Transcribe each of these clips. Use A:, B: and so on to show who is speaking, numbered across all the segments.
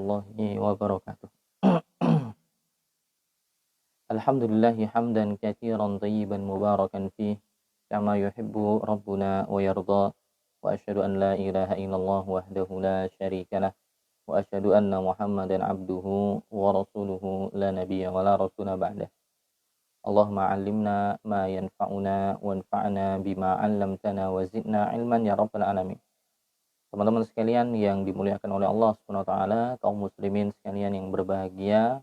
A: warahmatullahi wabarakatuh. Alhamdulillahi hamdan katsiran tayyiban mubarakan fih kama yuhibbu rabbuna wa yarda wa asyhadu an la ilaha illallah wahdahu la syarikalah wa asyhadu anna Muhammadan abduhu wa rasuluhu la nabiyya wa la rasula ba'dah. Allahumma 'allimna ma yanfa'una wanfa'na bima 'allamtana wa zidna ilman ya rabbal alamin. Teman-teman sekalian yang dimuliakan oleh Allah Subhanahu wa taala, kaum muslimin sekalian yang berbahagia,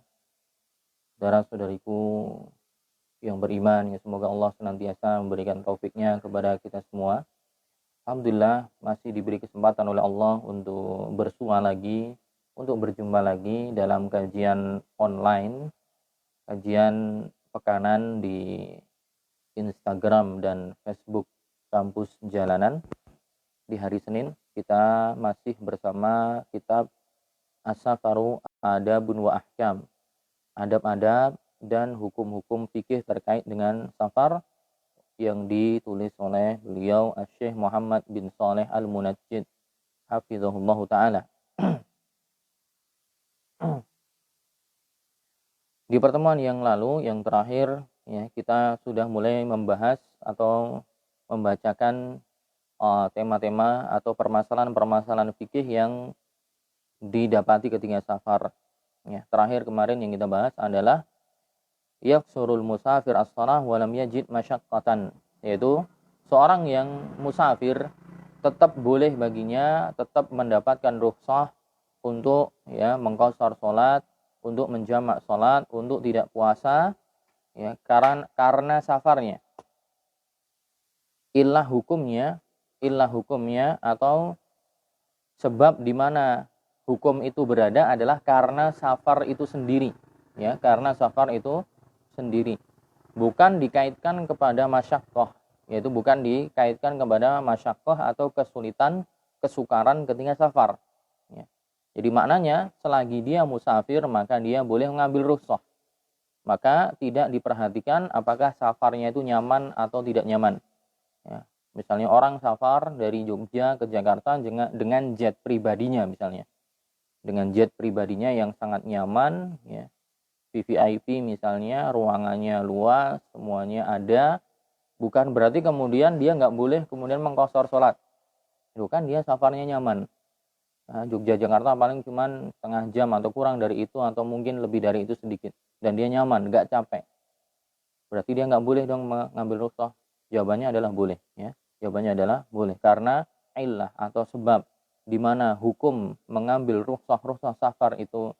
A: saudara-saudariku yang beriman, ya semoga Allah senantiasa memberikan taufiknya kepada kita semua. Alhamdulillah masih diberi kesempatan oleh Allah untuk bersua lagi, untuk berjumpa lagi dalam kajian online, kajian pekanan di Instagram dan Facebook Kampus Jalanan. Di hari Senin kita masih bersama kitab As-Safaru Adabun wa Ahkam, adab-adab dan hukum-hukum fikih terkait dengan safar, yang ditulis oleh beliau Syekh Muhammad bin Shalih Al-Munajjid hafizahullah taala. Di pertemuan yang lalu, yang terakhir, ya, kita sudah mulai membahas atau membacakan tema-tema atau permasalahan-permasalahan fikih yang didapati ketika safar. Ya, terakhir kemarin yang kita bahas adalah yaksurul musafir as-shalah wa lam yajid masyaqqatan, yaitu seorang yang musafir tetap boleh baginya tetap mendapatkan rukhsah untuk mengqashar salat, untuk menjamak salat, untuk tidak puasa, ya, karena safarnya. Illah hukumnya atau sebab di mana hukum itu berada adalah karena safar itu sendiri, ya, karena safar itu sendiri, bukan dikaitkan kepada masyaqqah, yaitu bukan dikaitkan kepada masyaqqah atau kesulitan, kesukaran ketika safar, ya. Jadi maknanya selagi dia musafir maka dia boleh mengambil rukhsah, maka tidak diperhatikan apakah safarnya itu nyaman atau tidak nyaman, ya. Misalnya orang safar dari Jogja ke Jakarta dengan jet pribadinya, misalnya dengan jet pribadinya yang sangat nyaman, ya, VVIP misalnya, ruangannya luas, semuanya ada, bukan berarti kemudian dia nggak boleh kemudian mengqashar sholat. Itu kan dia safarnya nyaman. Nah, Jogja Jakarta paling cuma setengah jam atau kurang dari itu, atau mungkin lebih dari itu sedikit, dan dia nyaman, nggak capek. Berarti dia nggak boleh dong mengambil rukhsah? Jawabannya adalah boleh, ya. Jawabannya adalah boleh, karena illah atau sebab di mana hukum mengambil rukhsah safar itu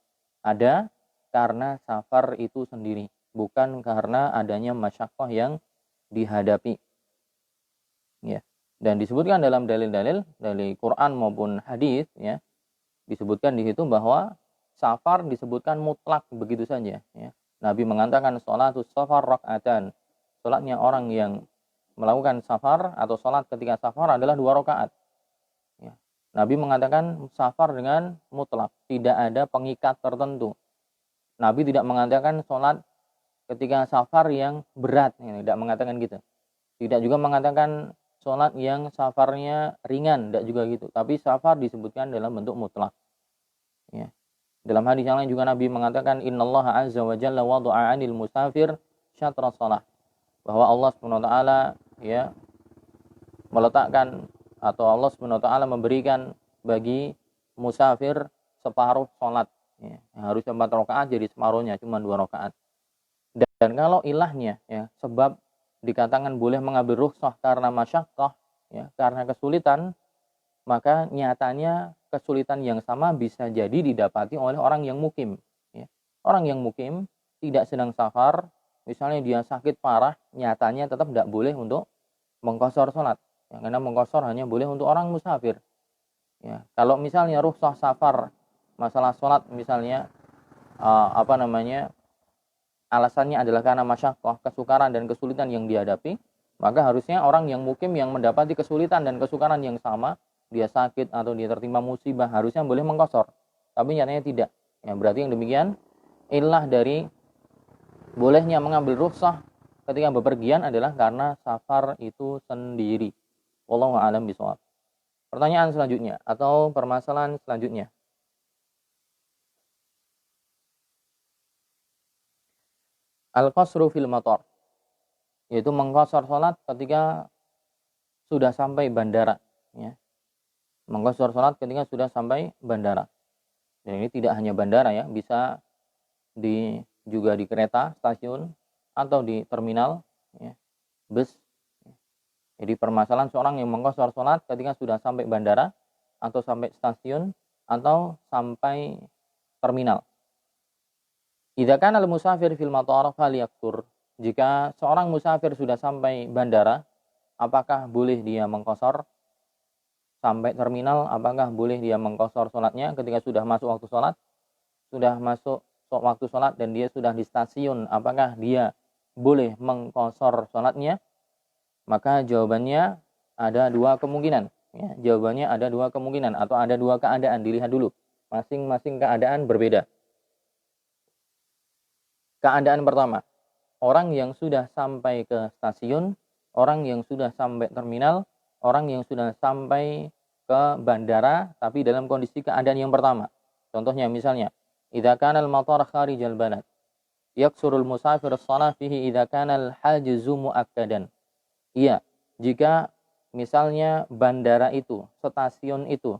A: ada karena safar itu sendiri, bukan karena adanya masyaqqah yang dihadapi, ya. Dan disebutkan dalam dalil-dalil dari Quran maupun hadis, ya, disebutkan di situ bahwa safar disebutkan mutlak begitu saja, ya. Nabi mengatakan sholatus safar rak'atan, salatnya orang yang melakukan safar atau salat ketika safar adalah 2 rakaat. Ya. Nabi mengatakan safar dengan mutlak, tidak ada pengikat tertentu. Nabi tidak mengatakan salat ketika safar yang berat, ya, tidak mengatakan gitu. Tidak juga mengatakan salat yang safarnya ringan, tidak juga gitu. Tapi safar disebutkan dalam bentuk mutlak. Ya. Dalam hadis yang lain juga Nabi mengatakan innallaha azza wa jalla wada'a 'anil musafir syatra shalah, bahwa Allah Subhanahu wa taala, ya, meletakkan atau Allah Subhanahu wa taala memberikan bagi musafir separuh salat, ya. Harusnya 4 rakaat jadi separuhnya cuma 2 rakaat. Dan kalau ilahnya, ya, sebab dikatakan boleh mengambil rukhsah karena masyaqqah, ya, karena kesulitan, maka nyatanya kesulitan yang sama bisa jadi didapati oleh orang yang mukim, ya. Orang yang mukim tidak sedang safar, misalnya dia sakit parah, nyatanya tetap tidak boleh untuk mengqashar salat, ya, karena mengqashar hanya boleh untuk orang musafir, ya. Kalau misalnya rukhsah safar masalah salat misalnya alasannya adalah karena masyaqqah, kesukaran dan kesulitan yang dihadapi, maka harusnya orang yang mukim yang mendapati kesulitan dan kesukaran yang sama, dia sakit atau dia tertimpa musibah, harusnya boleh mengqashar. Tapi nyatanya tidak. Ya, berarti yang demikian illah dari bolehnya mengambil rukhsah ketika bepergian adalah karena safar itu sendiri. Wallahu a'lam bishawab. Pertanyaan selanjutnya atau permasalahan selanjutnya. Al-qasru fil matar, yaitu mengqasar salat ketika sudah sampai bandara, ya. Mengqasar salat ketika sudah sampai bandara. Dan ini tidak hanya bandara ya, bisa juga di kereta, stasiun, atau di terminal, ya, bus. Jadi permasalahan seorang yang mengqasar salat ketika sudah sampai bandara, atau sampai stasiun, atau sampai terminal. Idza kana al-musafir fil matar falyaqsur. Jika seorang musafir sudah sampai bandara, apakah boleh dia mengqasar? Sampai terminal, apakah boleh dia mengqasar salatnya ketika sudah masuk waktu salat? Sudah masuk waktu salat dan dia sudah di stasiun, apakah dia boleh mengqasar salatnya? Maka jawabannya ada dua kemungkinan. Ya, jawabannya ada dua kemungkinan atau ada dua keadaan. Dilihat dulu, masing-masing keadaan berbeda. Keadaan pertama, orang yang sudah sampai ke stasiun, orang yang sudah sampai terminal, orang yang sudah sampai ke bandara, tapi dalam kondisi keadaan yang pertama. Contohnya misalnya, idza kana al-matar kharijal balad, yaksurul musafir as-shalah fihi idza kana al-hajzu muakkadan. Iya, jika misalnya bandara itu, stasiun itu,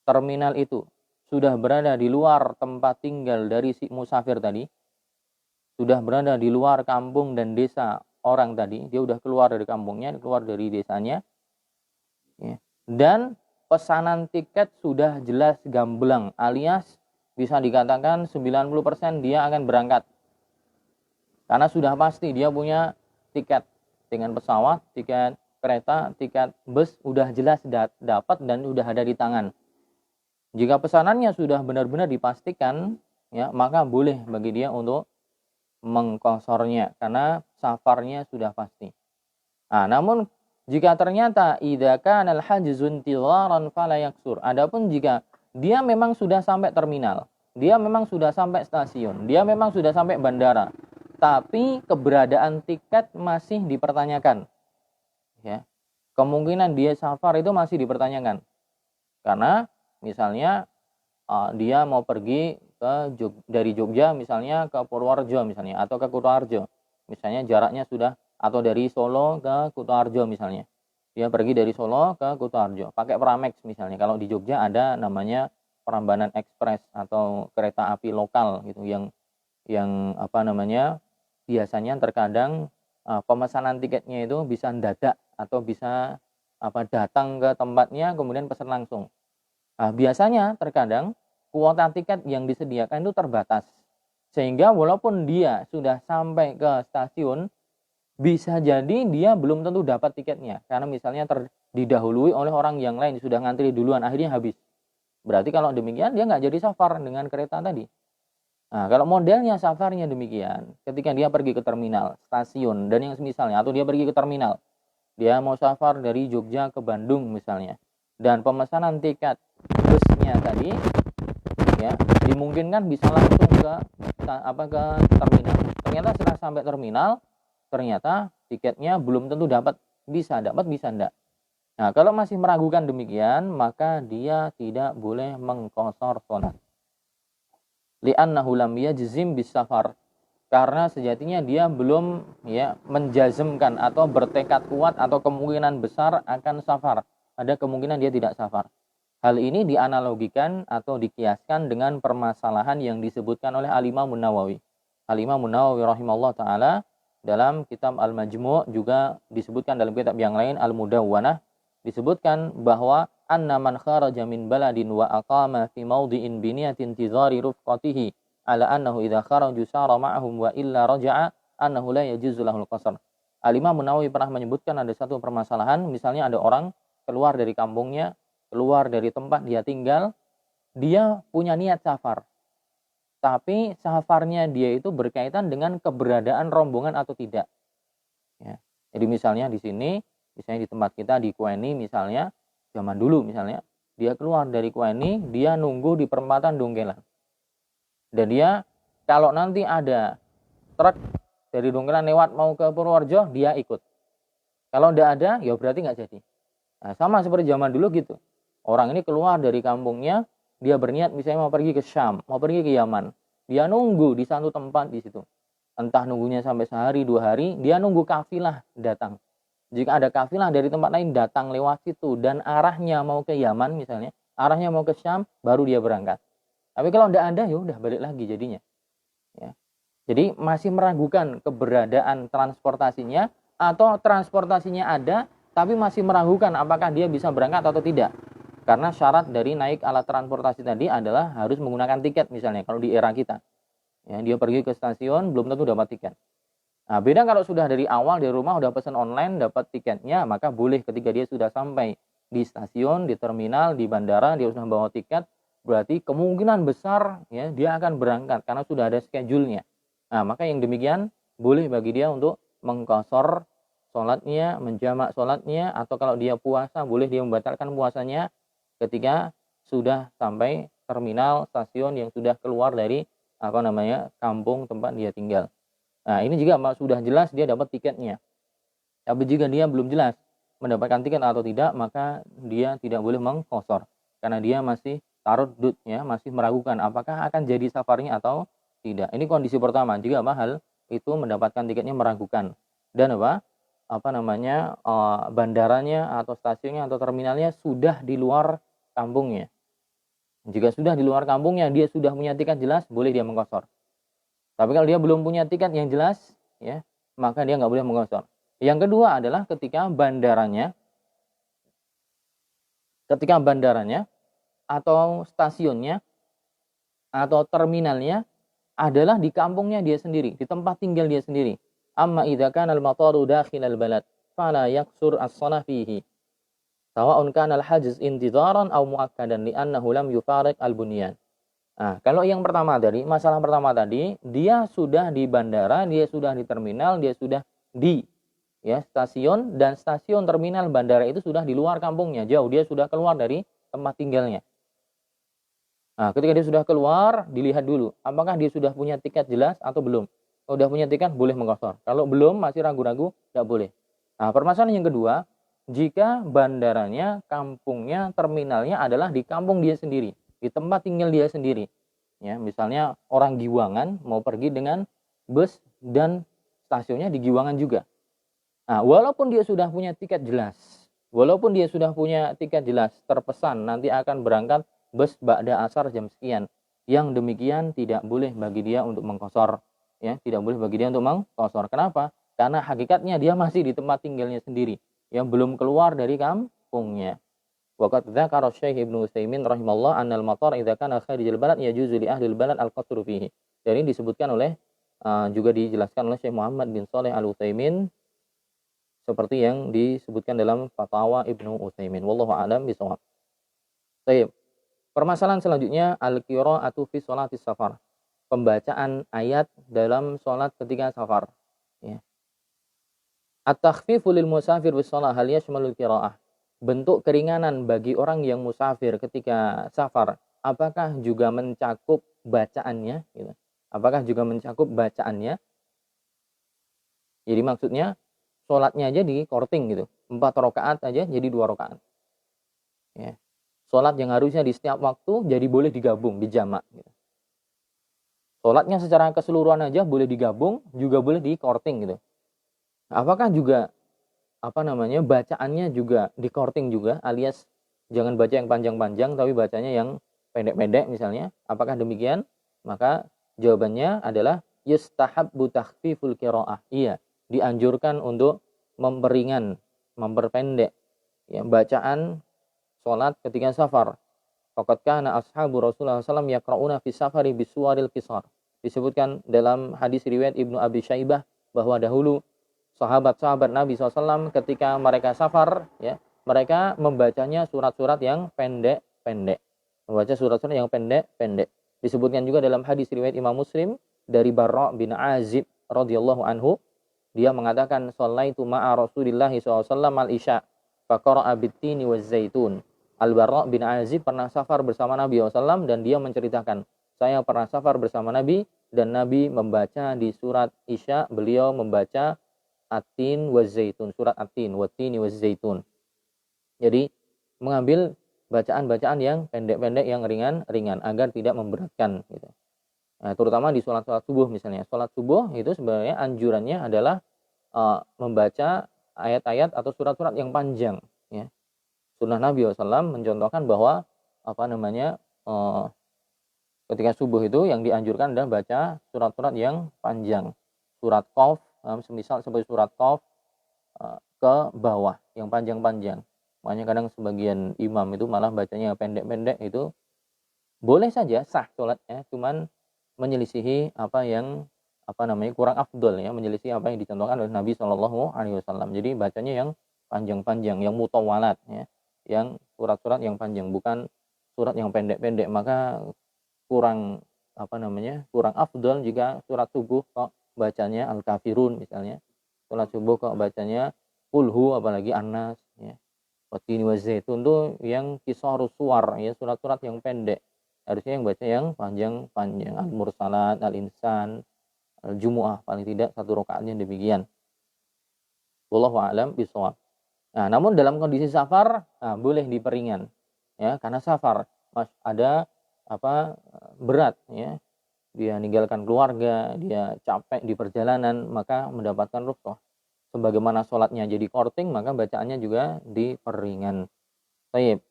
A: terminal itu sudah berada di luar tempat tinggal dari si musafir tadi, sudah berada di luar kampung dan desa orang tadi, dia sudah keluar dari kampungnya, keluar dari desanya, ya. Dan pesanan tiket sudah jelas gamblang, alias bisa dikatakan 90% dia akan berangkat. Karena sudah pasti dia punya tiket dengan pesawat, tiket kereta, tiket bus, udah jelas dapat dan udah ada di tangan. Jika pesanannya sudah benar-benar dipastikan, ya, maka boleh bagi dia untuk mengqasarnya karena safarnya sudah pasti. Nah, namun jika ternyata idza kana al-hajzu intizaran fala yaksur. Adapun jika dia memang sudah sampai terminal, dia memang sudah sampai stasiun, dia memang sudah sampai bandara, tapi keberadaan tiket masih dipertanyakan, ya. Kemungkinan dia safar itu masih dipertanyakan. Karena misalnya dia mau pergi dari Jogja misalnya ke Purworejo misalnya, atau ke Kutoarjo. Misalnya jaraknya sudah, atau dari Solo ke Kutoarjo misalnya. Dia pergi dari Solo ke Kutoarjo, pakai Pramex misalnya. Kalau di Jogja ada namanya Prambanan Express atau kereta api lokal gitu yang apa namanya, biasanya terkadang pemesanan tiketnya itu bisa mendadak atau bisa datang ke tempatnya kemudian pesan langsung. Nah, biasanya terkadang kuota tiket yang disediakan itu terbatas, sehingga walaupun dia sudah sampai ke stasiun, bisa jadi dia belum tentu dapat tiketnya karena misalnya didahului oleh orang yang lain, sudah ngantri duluan, akhirnya habis. Berarti kalau demikian dia nggak jadi safar dengan kereta tadi. Nah, kalau modelnya safarnya demikian, ketika dia pergi ke terminal, stasiun, dan yang semisalnya, atau dia pergi ke terminal, dia mau safar dari Jogja ke Bandung misalnya, dan pemesanan tiket busnya tadi, ya, dimungkinkan bisa langsung ke terminal. Ternyata setelah sampai terminal, ternyata tiketnya belum tentu dapat, bisa enggak. Nah, kalau masih meragukan demikian, maka dia tidak boleh mengqasar salat. Li'annahu lam yajzim bis safar, karena sejatinya dia belum menjazmkan atau bertekad kuat atau kemungkinan besar akan safar. Ada kemungkinan dia tidak safar. Hal ini dianalogikan atau dikiaskan dengan permasalahan yang disebutkan oleh Al-Imam Nawawi. Al-Imam Nawawi rahimahullah taala dalam kitab Al-Majmu' juga disebutkan, dalam kitab yang lain Al-Mudawwanah disebutkan bahwa anna man kharaja min baladin wa aqama fi mawdi'in bi niyatin intizari rufqatihi ala annahu idza kharaju sara ma'ahum wa illa raja'a annahu la yajuzu lahul qasar. Al-Imam Nawawi pernah menyebutkan ada satu permasalahan, misalnya ada orang keluar dari kampungnya, keluar dari tempat dia tinggal, dia punya niat safar. Tapi safarnya dia itu berkaitan dengan keberadaan rombongan atau tidak. Ya. Jadi misalnya di sini, misalnya di tempat kita di Kueni misalnya, zaman dulu misalnya, dia keluar dari Kueni, dia nunggu di perempatan Dongkelan. Dan dia, kalau nanti ada truk dari Dongkelan lewat mau ke Purworejo, dia ikut. Kalau tidak ada, ya berarti nggak jadi. Nah, sama seperti zaman dulu gitu. Orang ini keluar dari kampungnya, dia berniat misalnya mau pergi ke Syam, mau pergi ke Yaman. Dia nunggu di satu tempat di situ. entah nunggunya sampai sehari 2 hari, dia nunggu kafilah datang. Jika ada kafilah dari tempat lain datang lewat situ dan arahnya mau ke Yaman misalnya, arahnya mau ke Syam, baru dia berangkat. Tapi kalau tidak ada, ya udah balik lagi jadinya. Ya. Jadi masih meragukan keberadaan transportasinya, atau transportasinya ada, tapi masih meragukan apakah dia bisa berangkat atau tidak. Karena syarat dari naik alat transportasi tadi adalah harus menggunakan tiket misalnya, kalau di era kita. Ya, dia pergi ke stasiun, belum tentu dapat tiket. Nah, beda kalau sudah dari awal di rumah udah pesan online, dapat tiketnya, maka boleh ketika dia sudah sampai di stasiun, di terminal, di bandara, dia sudah bawa tiket, berarti kemungkinan besar ya dia akan berangkat karena sudah ada schedule-nya. Nah, maka yang demikian boleh bagi dia untuk mengqashar sholatnya, menjamak sholatnya, atau kalau dia puasa, boleh dia membatalkan puasanya ketika sudah sampai terminal, stasiun yang sudah keluar dari kampung tempat dia tinggal. Nah, ini jika sudah jelas dia dapat tiketnya. Tapi jika dia belum jelas mendapatkan tiket atau tidak, maka dia tidak boleh mengqashar. Karena dia masih taruddud, ya, masih meragukan apakah akan jadi safarnya atau tidak. Ini kondisi pertama, jika mahal itu mendapatkan tiketnya meragukan. Dan bandaranya atau stasiunnya atau terminalnya sudah di luar kampungnya. Jika sudah di luar kampungnya, dia sudah punya tiket jelas, boleh dia mengqashar. Tapi kalau dia belum punya tiket yang jelas, ya, maka dia nggak boleh mengqashar. Yang kedua adalah ketika bandaranya atau stasiunnya atau terminalnya adalah di kampungnya dia sendiri, di tempat tinggal dia sendiri. Amma idza kana al-mataru dakhil al-balad fala yaqsur as-shalah fihi. Sawa'un kana al-hajz intidaran aw muakkadan li'annahu lam yufariq al-bunyan. Nah, kalau yang pertama tadi, masalah pertama tadi, dia sudah di bandara, dia sudah di terminal, dia sudah di stasiun, dan stasiun, terminal, bandara itu sudah di luar kampungnya, jauh, dia sudah keluar dari tempat tinggalnya. Nah, ketika dia sudah keluar, dilihat dulu, apakah dia sudah punya tiket jelas atau belum. Kalau sudah punya tiket, boleh mengqashar. Kalau belum, masih ragu-ragu, tidak boleh. Nah, permasalahan yang kedua, jika bandaranya, kampungnya, terminalnya adalah di kampung dia sendiri, di tempat tinggal dia sendiri. Ya, misalnya orang Giwangan mau pergi dengan bus dan stasiunnya di Giwangan juga. Nah, walaupun dia sudah punya tiket jelas, terpesan nanti akan berangkat bus ba'da asar jam sekian. Yang demikian tidak boleh bagi dia untuk mengqashar. Ya, tidak boleh bagi dia untuk mengqashar. Kenapa? Karena hakikatnya dia masih di tempat tinggalnya sendiri, yang belum keluar dari kampungnya. Waqad dzakara Syekh Ibnu Utsaimin rahimallahu annal matar idza kana kharijal balad yajuzu li ahli al-balad al-qasru fihi. Jadi disebutkan oleh juga dijelaskan oleh Syekh Muhammad bin Shalih Al-Utsaimin seperti yang disebutkan dalam Fatwa Ibnu Utsaimin. Wallahu a'lam bishawab. Baik. Permasalahan selanjutnya al-qira'atu fi sholatis safar. Pembacaan ayat dalam salat ketika safar. Ya. At-takhfifu lil musafir bis shalah hal yashmalul qira'ah. Bentuk keringanan bagi orang yang musafir ketika safar, apakah juga mencakup bacaannya? Gitu. Apakah juga mencakup bacaannya? Jadi maksudnya sholatnya aja di korting gitu, 4 rakaat aja jadi 2 rakaat. Ya. Sholat yang harusnya di setiap waktu jadi boleh digabung, dijamak. Gitu. Sholatnya secara keseluruhan aja boleh digabung, juga boleh di korting gitu. Apakah juga bacaannya juga di korting juga, alias jangan baca yang panjang-panjang tapi bacanya yang pendek-pendek misalnya. Apakah demikian? Maka jawabannya adalah yustahabbu takhfiful qiraah. Iya, dianjurkan untuk memperingan, memperpendek ya bacaan salat ketika safar. Faqad kana ashabu Rasulullah SAW yaqra'una fi safari bisuwaril qisar. Disebutkan dalam hadis riwayat Ibnu Abi Syaibah bahwa dahulu sahabat-sahabat Nabi SAW ketika mereka safar, ya, mereka membacanya surat-surat yang pendek-pendek. Membaca surat-surat yang pendek-pendek. Disebutkan juga dalam hadis riwayat Imam Muslim dari Barra' bin Azib radhiyallahu anhu, dia mengatakan shallaitu ma'a Rasulillah SAW al-isya faqara'a bit-tini waz-zaitun. Al-Barra' bin Azib pernah safar bersama Nabi SAW dan dia menceritakan, saya pernah safar bersama Nabi dan Nabi membaca di surat Isya, beliau membaca At-tin wa zaitun, surat At-tin wa tini wa zaitun. Jadi mengambil bacaan-bacaan yang pendek-pendek, yang ringan-ringan agar tidak memberatkan gitu. Nah, terutama di sholat-sholat subuh misalnya. Sholat subuh itu sebenarnya anjurannya adalah membaca ayat-ayat atau surat-surat yang panjang. Ya. Sunnah Nabi SAW mencontohkan bahwa ketika subuh itu yang dianjurkan adalah baca surat-surat yang panjang. Surat Qaf, semisal seperti surat Qaf ke bawah yang panjang-panjang. Makanya kadang sebagian imam itu malah bacanya pendek-pendek, itu boleh saja sah sholatnya, cuman menyelisihi kurang afdol ya, menyelisihi apa yang dicontohkan oleh Nabi Shallallahu Alaihi Wasallam. Jadi bacanya yang panjang-panjang, yang mutawalat ya, yang surat-surat yang panjang, bukan surat yang pendek-pendek. Maka kurang kurang afdol jika surat subuh kok bacanya Al-Kafirun misalnya, sholat subuh kok bacanya Qulhu, apalagi An-Nas ya, Watini wa Zaitun, tuh yang qisarus suwar ya, surat-surat yang pendek. Harusnya yang baca yang panjang-panjang, Al-Mursalat, Al-Insan, Al-Jumu'ah, paling tidak satu rakaatnya demikian. Wallahu a'lam bishawab. Nah, namun dalam kondisi safar boleh diperingan ya, karena safar ada berat ya, dia meninggalkan keluarga, dia capek di perjalanan, maka mendapatkan rukhsah. Sebagaimana sholatnya jadi korting, maka bacaannya juga diperingan. Baik.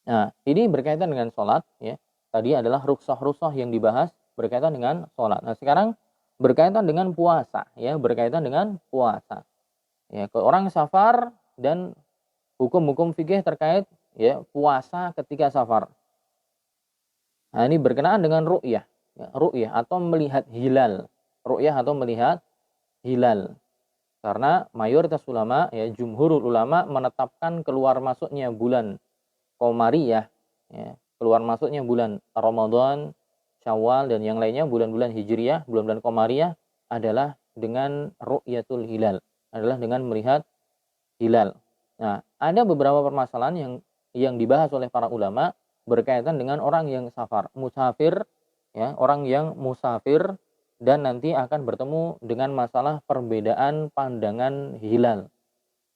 A: Nah, ini berkaitan dengan sholat ya. Tadi adalah rukhsah-rukhsah yang dibahas berkaitan dengan sholat. Nah, sekarang berkaitan dengan puasa ya, berkaitan dengan puasa. Ya, ke orang safar dan hukum-hukum fikih terkait ya puasa ketika safar. Nah, ini berkenaan dengan ru'yah, ya, ru'yah atau melihat hilal. Ru'yah atau melihat hilal. Karena mayoritas ulama ya, jumhurul ulama menetapkan keluar masuknya bulan Qamariyah ya, keluar masuknya bulan Ramadan, Syawal dan yang lainnya bulan-bulan Hijriyah, bulan-bulan Qamariyah adalah dengan ru'yatul hilal, adalah dengan melihat hilal. Nah, ada beberapa permasalahan yang dibahas oleh para ulama berkaitan dengan orang yang safar, musafir ya, orang yang musafir dan nanti akan bertemu dengan masalah perbedaan pandangan hilal.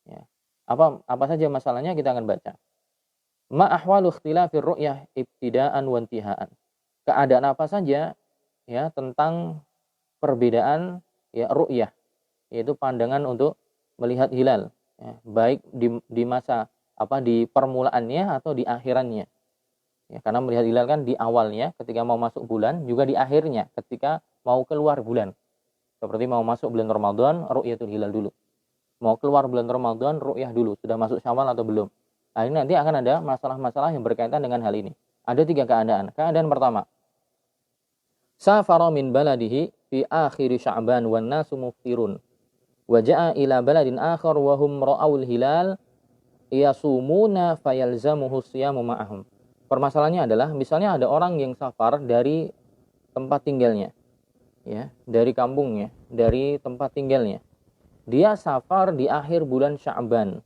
A: Ya. Apa saja masalahnya kita akan baca. Ma ahwalu ikhtilafir ru'yah ibtidaan wa intihaan. Keadaan apa saja ya tentang perbedaan ya ru'yah, yaitu pandangan untuk melihat hilal ya, baik di masa di permulaannya atau di akhirannya. Ya, karena melihat hilal kan di awalnya ketika mau masuk bulan, juga di akhirnya ketika mau keluar bulan. Seperti mau masuk bulan Ramadan, ru'yatul hilal dulu. Mau keluar bulan Ramadan, ru'yah dulu. Sudah masuk Syawal atau belum? Nah, ini nanti akan ada masalah-masalah yang berkaitan dengan hal ini. Ada 3 keadaan. Keadaan pertama, safara min baladihi fi akhir Sya'ban wan nasu muftirun. Wa ja'a ila baladin akhar wa hum ra'aul hilal yasumuna fayalzamuhu siyamu ma'ahum. Permasalahannya adalah misalnya ada orang yang safar dari tempat tinggalnya ya, dari kampungnya, dari tempat tinggalnya. Dia safar di akhir bulan Sya'ban.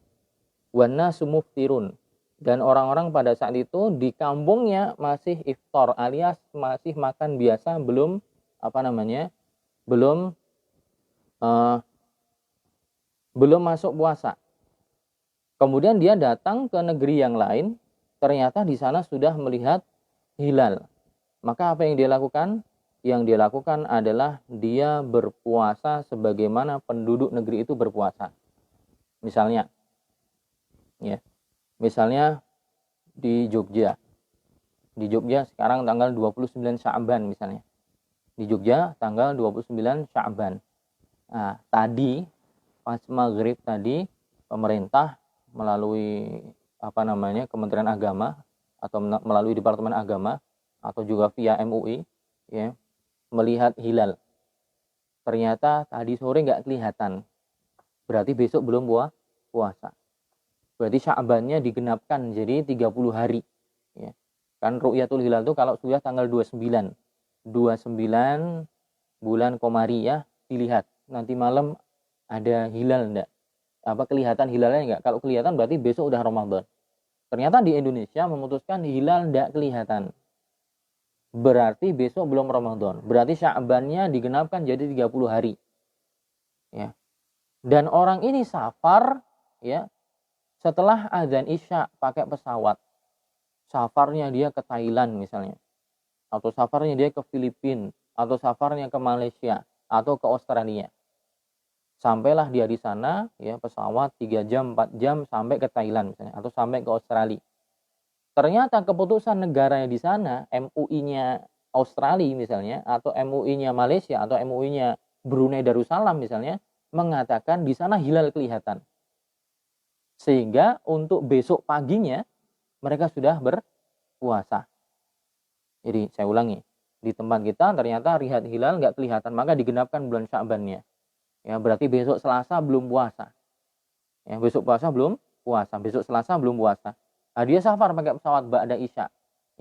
A: Wan nasu muftirun. Dan orang-orang pada saat itu di kampungnya masih iftar, alias masih makan biasa, belum belum masuk puasa. Kemudian dia datang ke negeri yang lain, ternyata di sana sudah melihat hilal. Maka apa yang dia lakukan? Yang dia lakukan adalah dia berpuasa sebagaimana penduduk negeri itu berpuasa. Misalnya di Jogja. Di Jogja sekarang tanggal 29 Sya'ban misalnya. Di Jogja tanggal 29 Sya'ban. Nah, tadi pas maghrib tadi pemerintah melalui Kementerian Agama atau melalui Departemen Agama atau juga via MUI ya, melihat hilal. Ternyata tadi sore nggak kelihatan. Berarti besok belum puasa. Berarti Sya'bannya digenapkan jadi 30 hari ya. Kan ru'yatul hilal itu kalau sudah tanggal 29 bulan Qamariyah dilihat. Nanti malam ada hilal enggak? Kelihatan hilalnya enggak? Kalau kelihatan berarti besok udah Ramadan. Ternyata di Indonesia memutuskan hilal enggak kelihatan. Berarti besok belum Ramadan. Berarti Sya'bannya digenapkan jadi 30 hari. Ya. Dan orang ini safar ya, setelah azan Isya pakai pesawat. Safarnya dia ke Thailand misalnya. atau safarnya dia ke Filipina, atau safarnya ke Malaysia, atau ke Australia. Sampailah dia di sana, ya pesawat 3 jam, 4 jam sampai ke Thailand misalnya, atau sampai ke Australia. Ternyata keputusan negaranya di sana, MUI-nya Australia misalnya, atau MUI-nya Malaysia, atau MUI-nya Brunei Darussalam misalnya, mengatakan di sana hilal kelihatan. Sehingga untuk besok paginya mereka sudah berpuasa. Jadi saya ulangi, di tempat kita ternyata lihat hilal nggak kelihatan, maka digenapkan bulan Sya'bannya. Ya, berarti besok Selasa belum puasa. Ya, besok puasa belum puasa, besok Selasa belum puasa. Nah, dia safar pakai pesawat ba'da Isya.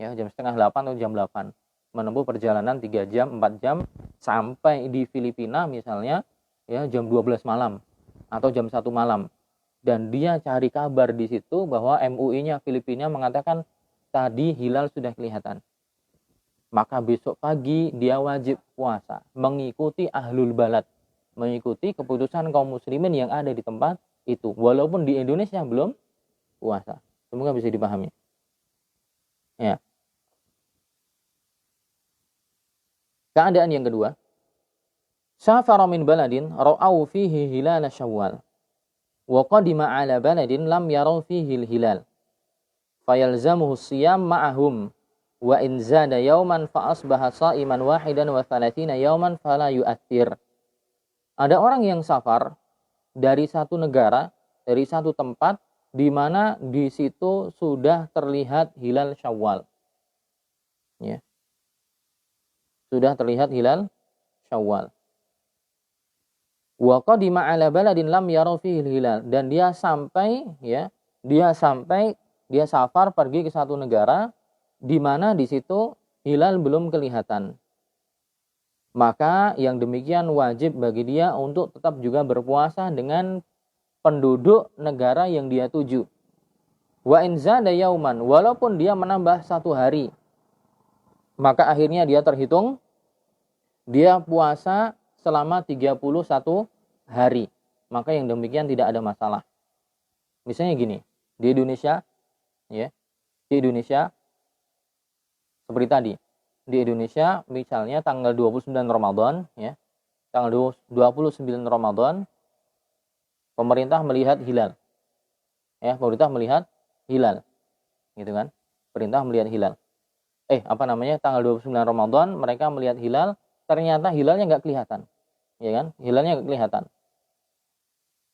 A: Ya, jam setengah 8 atau jam 8. Menempuh perjalanan 3 jam, 4 jam sampai di Filipina misalnya ya jam 12 malam atau jam 1 malam. Dan dia cari kabar di situ bahwa MUI-nya Filipina mengatakan tadi hilal sudah kelihatan. Maka besok pagi dia wajib puasa, mengikuti ahlul balad, mengikuti keputusan kaum muslimin yang ada di tempat itu. Walaupun di Indonesia belum puasa. Semoga bisa dipahami. Ya. Keadaan yang kedua. Safara min baladin ra'au fihi hilal Syawal. Wa qadima ala baladin lam yarau fihi hilal. Fayalzamuhu siyam ma'ahum. Wa in zada yawman fa asbaha sa'iman wahidan wa 30 yawman fala yu'athir. Ada orang yang safar dari satu negara, dari satu tempat, di mana di situ sudah terlihat hilal Syawal. Ya. Sudah terlihat hilal Syawal. Wa qadima ala baladin lam yara fihi hilal, dan dia sampai dia safar pergi ke satu negara di mana di situ hilal belum kelihatan. Maka yang demikian wajib bagi dia untuk tetap juga berpuasa dengan penduduk negara yang dia tuju. Wa in zada yauman, walaupun dia menambah 1 hari, maka akhirnya dia terhitung dia puasa selama 31 hari. Maka yang demikian tidak ada masalah. Misalnya gini, di Indonesia seperti tadi. Di Indonesia misalnya tanggal 29 Ramadan ya. Tanggal 29 Ramadan pemerintah melihat hilal. Ya, pemerintah melihat hilal. Gitu kan? Perintah melihat hilal. Tanggal 29 Ramadan mereka melihat hilal, ternyata hilalnya enggak kelihatan. Ya kan? Hilalnya enggak kelihatan.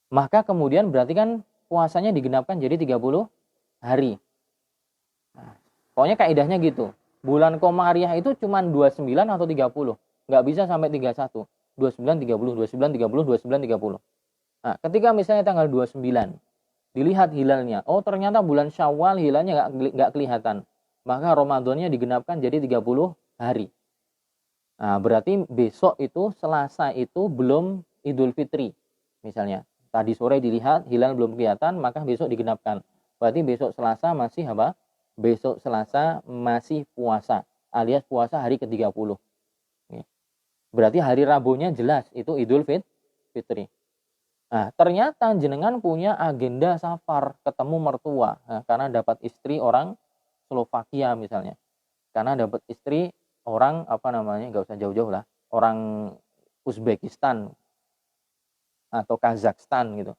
A: Maka kemudian berarti kan puasanya digenapkan jadi 30 hari. Nah, pokoknya kaidahnya gitu. Bulan Komariah itu cuma 29 atau 30. Nggak bisa sampai 31. 29, 30, 29, 30, 29, 30. Nah, ketika misalnya tanggal 29, dilihat hilalnya. Oh, ternyata bulan Syawal hilalnya nggak kelihatan. Maka Ramadannya digenapkan jadi 30 hari. Nah, berarti besok itu, Selasa itu belum Idul Fitri. Misalnya, tadi sore dilihat hilal belum kelihatan, maka besok digenapkan. Berarti besok Selasa masih apa? Besok Selasa masih puasa, alias puasa hari ke-30. Berarti hari Rabunya jelas itu Idul Fitri. Nah, ternyata jenengan punya agenda safar, ketemu mertua. Nah, karena dapat istri orang Slovakia misalnya. Karena dapat istri orang nggak usah jauh-jauh lah, orang Uzbekistan atau Kazakhstan gitu.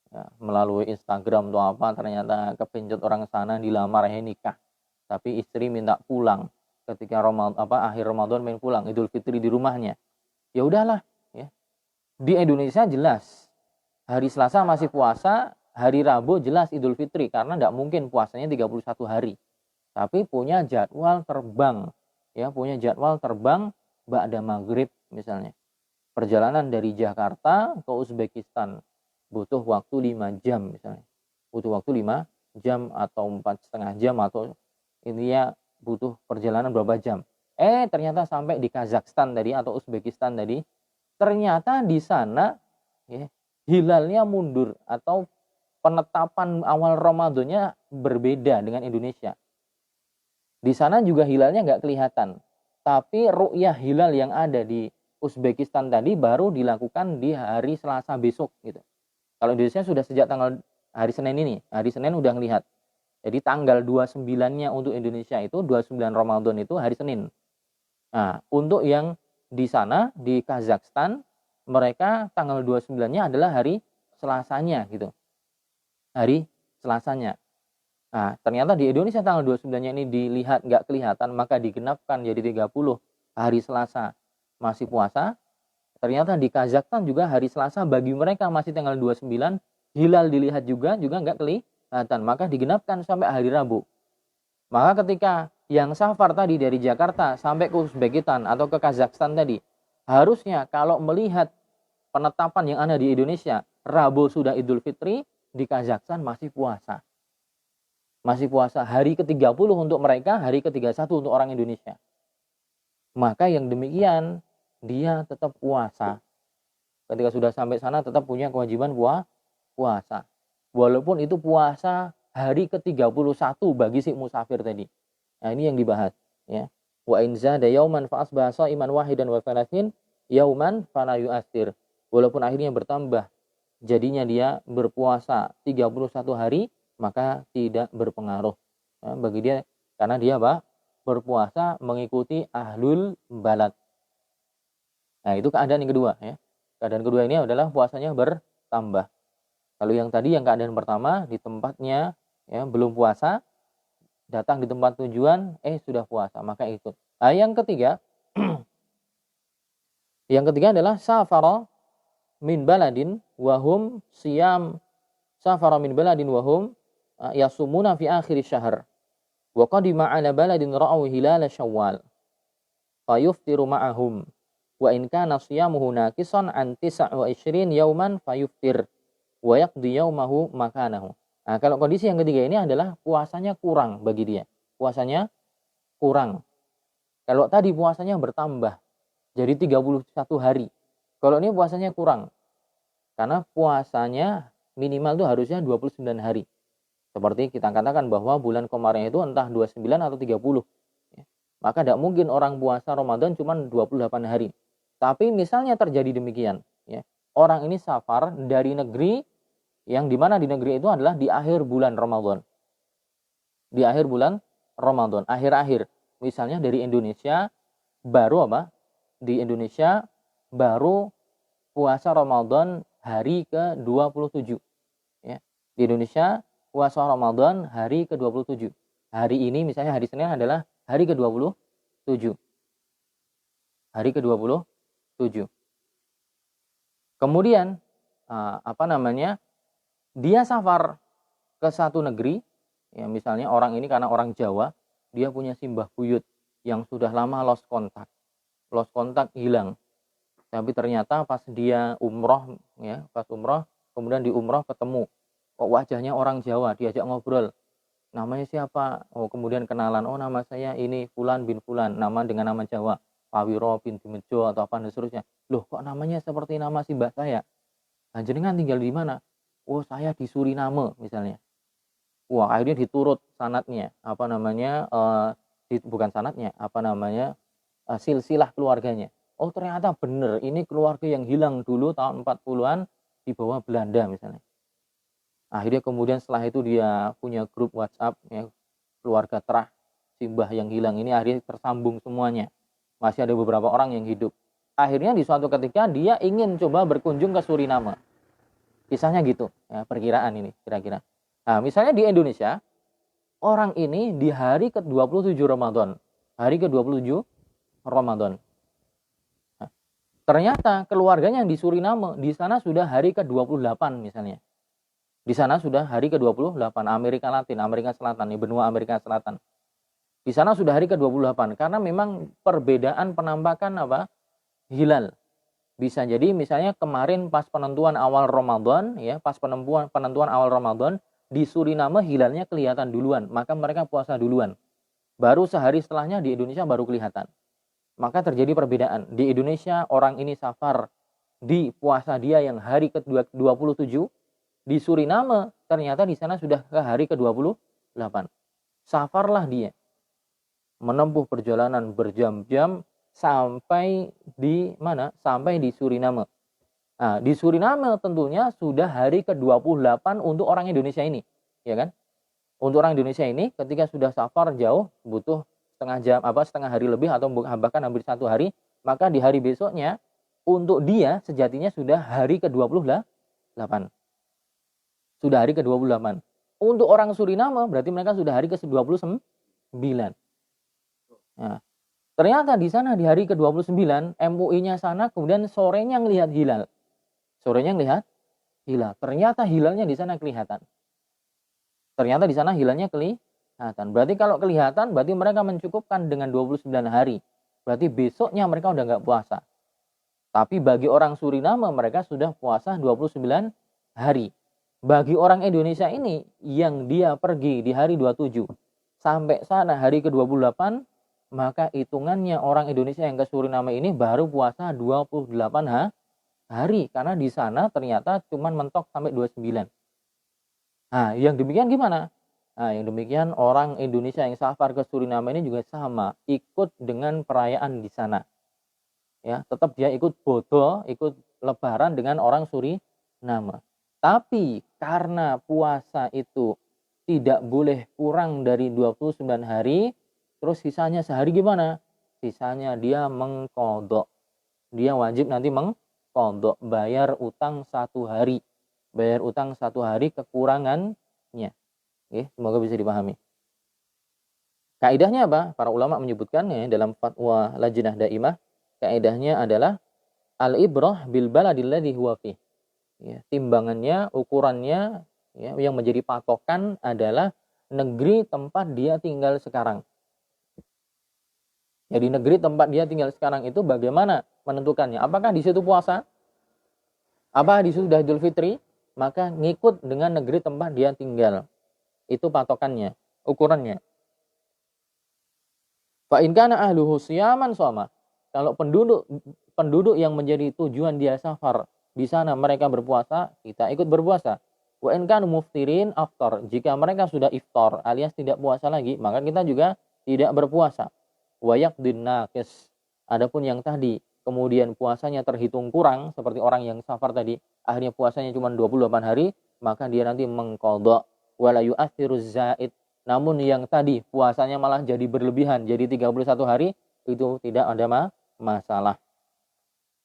A: Ya, melalui Instagram atau apa, ternyata kepencet orang sana, dilamar, nikah, tapi istri minta pulang ketika akhir Ramadan, main pulang Idul Fitri di rumahnya. Ya udahlah ya. Di Indonesia jelas hari Selasa masih puasa, hari Rabu jelas Idul Fitri karena tidak mungkin puasanya 31 hari. Tapi punya jadwal terbang ba'da maghrib misalnya. Perjalanan dari Jakarta ke Uzbekistan butuh waktu 5 jam misalnya. Butuh waktu 5 jam atau 4,5 jam, atau intinya butuh perjalanan berapa jam. Ternyata sampai di Kazakhstan tadi atau Uzbekistan tadi, ternyata di sana hilalnya mundur atau penetapan awal Ramadannya berbeda dengan Indonesia. Di sana juga hilalnya nggak kelihatan. Tapi ru'yah hilal yang ada di Uzbekistan tadi baru dilakukan di hari Selasa besok gitu. Kalau Indonesia sudah sejak tanggal hari Senin ini, hari Senin udah ngelihat. Jadi tanggal 29-nya untuk Indonesia itu 29 Ramadan itu hari Senin. Nah, untuk yang di sana, di Kazakhstan, mereka tanggal 29-nya adalah hari Selasanya gitu. Hari Selasanya. Nah, ternyata di Indonesia tanggal 29-nya ini dilihat nggak kelihatan, maka digenapkan jadi 30 hari Selasa masih puasa. Ternyata di Kazakhstan juga hari Selasa bagi mereka masih tanggal 29, hilal dilihat juga nggak kelihatan, maka digenapkan sampai hari Rabu. Maka ketika yang safar tadi dari Jakarta sampai ke Uzbekistan atau ke Kazakhstan tadi, harusnya kalau melihat penetapan yang ada di Indonesia, Rabu sudah Idul Fitri, di Kazakhstan masih puasa. Masih puasa hari ke-30 untuk mereka, hari ke-31 untuk orang Indonesia. Maka yang demikian, dia tetap puasa. Ketika sudah sampai sana tetap punya kewajiban puasa. Walaupun itu puasa hari ke-31 bagi si musafir tadi. Nah, ini yang dibahas, ya. Wa in zada yauman fa asbaha sha'iman wahidan wa thalathin yauman fala yu'athir. Walaupun akhirnya bertambah, jadinya dia berpuasa 31 hari, maka tidak berpengaruh, ya, bagi dia, karena dia berpuasa mengikuti ahlul balad. Nah, itu keadaan yang kedua, ya. Keadaan kedua ini adalah puasanya bertambah. Kalau yang tadi, yang keadaan pertama, di tempatnya ya belum puasa, datang di tempat tujuan sudah puasa, maka ikut. Nah, yang ketiga yang ketiga adalah safara min baladin wahum siyam, safara min baladin wahum yasumuna fi akhir syahr wa qadima ala baladin ra'u hilal syawal fayuftiru ma'ahum wa in kana siyamuhu naqisan an 29 yauman fayuftir wa yaqdi yaumahu makanahu. Nah, kalau kondisi yang ketiga ini adalah puasanya kurang bagi dia. Puasanya kurang. Kalau tadi puasanya bertambah jadi 31 hari. Kalau ini puasanya kurang. Karena puasanya minimal itu harusnya 29 hari. Seperti kita katakan bahwa bulan kemarin itu entah 29 atau 30. Ya. Maka tidak mungkin orang puasa Ramadan cuma 28 hari. Tapi misalnya terjadi demikian, ya. Orang ini safar dari negeri, yang dimana di negeri itu adalah di akhir bulan Ramadan. Di akhir bulan Ramadan, akhir-akhir. Misalnya dari Indonesia, baru di Indonesia baru puasa Ramadan hari ke-27. Ya. Di Indonesia puasa Ramadan hari ke-27. Hari ini misalnya hari Senin adalah hari ke-27. Hari ke-27. Kemudian dia safar ke satu negeri, ya, misalnya orang ini karena orang Jawa, dia punya simbah buyut yang sudah lama lost kontak hilang. Tapi ternyata pas dia umroh, ya, pas umroh, kemudian di umroh ketemu, kok wajahnya orang Jawa, diajak ngobrol, namanya siapa? Oh, kemudian kenalan, oh nama saya ini Fulan bin Fulan, nama dengan nama Jawa, Pawiro bin Dimejo atau apa dan seterusnya. Loh, kok namanya seperti nama simbah saya? Jenengan tinggal di mana? Oh, saya di Suriname misalnya. Wah, akhirnya diturut sanatnya, bukan sanatnya, silsilah keluarganya. Oh, ternyata benar, ini keluarga yang hilang dulu tahun 40-an di bawah Belanda misalnya. Akhirnya kemudian setelah itu dia punya grup WhatsApp, ya, keluarga terah simbah yang hilang ini, akhirnya tersambung semuanya. Masih ada beberapa orang yang hidup. Akhirnya di suatu ketika dia ingin coba berkunjung ke Suriname. Kisahnya gitu, ya, perkiraan ini kira-kira. Nah, misalnya di Indonesia, orang ini di hari ke-27 Ramadan. Hari ke-27 Ramadan. Nah, ternyata keluarganya yang di Suriname, di sana sudah hari ke-28 misalnya. Di sana sudah hari ke-28, Amerika Latin, Amerika Selatan, benua Amerika Selatan. Di sana sudah hari ke-28, karena memang perbedaan penampakan hilal. Bisa jadi misalnya kemarin pas penentuan awal Ramadan, ya, pas penentuan awal Ramadan, di Suriname hilalnya kelihatan duluan, maka mereka puasa duluan. Baru sehari setelahnya di Indonesia baru kelihatan. Maka terjadi perbedaan. Di Indonesia orang ini safar di puasa dia yang hari ke-27, di Suriname ternyata di sana sudah ke hari ke-28. Safarlah dia. Menempuh perjalanan berjam-jam sampai di mana? Sampai di Suriname. Nah, di Suriname tentunya sudah hari ke-28 untuk orang Indonesia ini, ya kan? Untuk orang Indonesia ini ketika sudah safar jauh butuh setengah hari lebih atau bahkan hampir 1 hari, maka di hari besoknya untuk dia sejatinya sudah hari ke-28. Sudah hari ke-28. Untuk orang Suriname berarti mereka sudah hari ke-29. Nah, ternyata di sana di hari ke-29 MUI-nya sana kemudian sorenya ngelihat hilal. Sorenya ngelihat hilal. Ternyata hilalnya di sana kelihatan. Ternyata di sana hilalnya kelihatan. Berarti kalau kelihatan berarti mereka mencukupkan dengan 29 hari. Berarti besoknya mereka udah nggak puasa. Tapi bagi orang Suriname mereka sudah puasa 29 hari. Bagi orang Indonesia ini yang dia pergi di hari 27 sampai sana hari ke-28, maka hitungannya orang Indonesia yang ke Suriname ini baru puasa 28 hari. Karena di sana ternyata cuma mentok sampai 29. Nah, yang demikian gimana? Nah, yang demikian orang Indonesia yang safar ke Suriname ini juga sama, ikut dengan perayaan di sana. Ya, tetap dia ikut bodo, ikut lebaran dengan orang Suriname. Tapi karena puasa itu tidak boleh kurang dari 29 hari, terus sisanya sehari gimana? Sisanya dia mengkodok. Dia wajib nanti mengkodok, bayar utang 1 hari. Bayar utang 1 hari kekurangannya. Oke, semoga bisa dipahami. Kaidahnya apa? Para ulama menyebutkannya dalam fatwa Lajnah Daimah. Kaidahnya adalah al-ibrah bil baladil ladzi huwa fi. Ya, timbangannya, ukurannya ya, yang menjadi patokan adalah negeri tempat dia tinggal sekarang. Jadi negeri tempat dia tinggal sekarang itu bagaimana menentukannya? Apakah di situ puasa? Apa di situ sudah Idul Fitri? Maka ngikut dengan negeri tempat dia tinggal. Itu patokannya, ukurannya. Fa in kana ahluhu siyaman shoma. Kalau penduduk yang menjadi tujuan dia safar di sana mereka berpuasa, kita ikut berpuasa. Wa in kanu muftirin aftar. Jika mereka sudah iftar alias tidak puasa lagi, maka kita juga tidak berpuasa. Wa yaqdin naqis. Adapun yang tadi kemudian puasanya terhitung kurang seperti orang yang safar tadi, akhirnya puasanya cuma 28 hari, maka dia nanti mengqadha wala yu'athiru zaid. Namun yang tadi puasanya malah jadi berlebihan, jadi 31 hari, itu tidak ada masalah.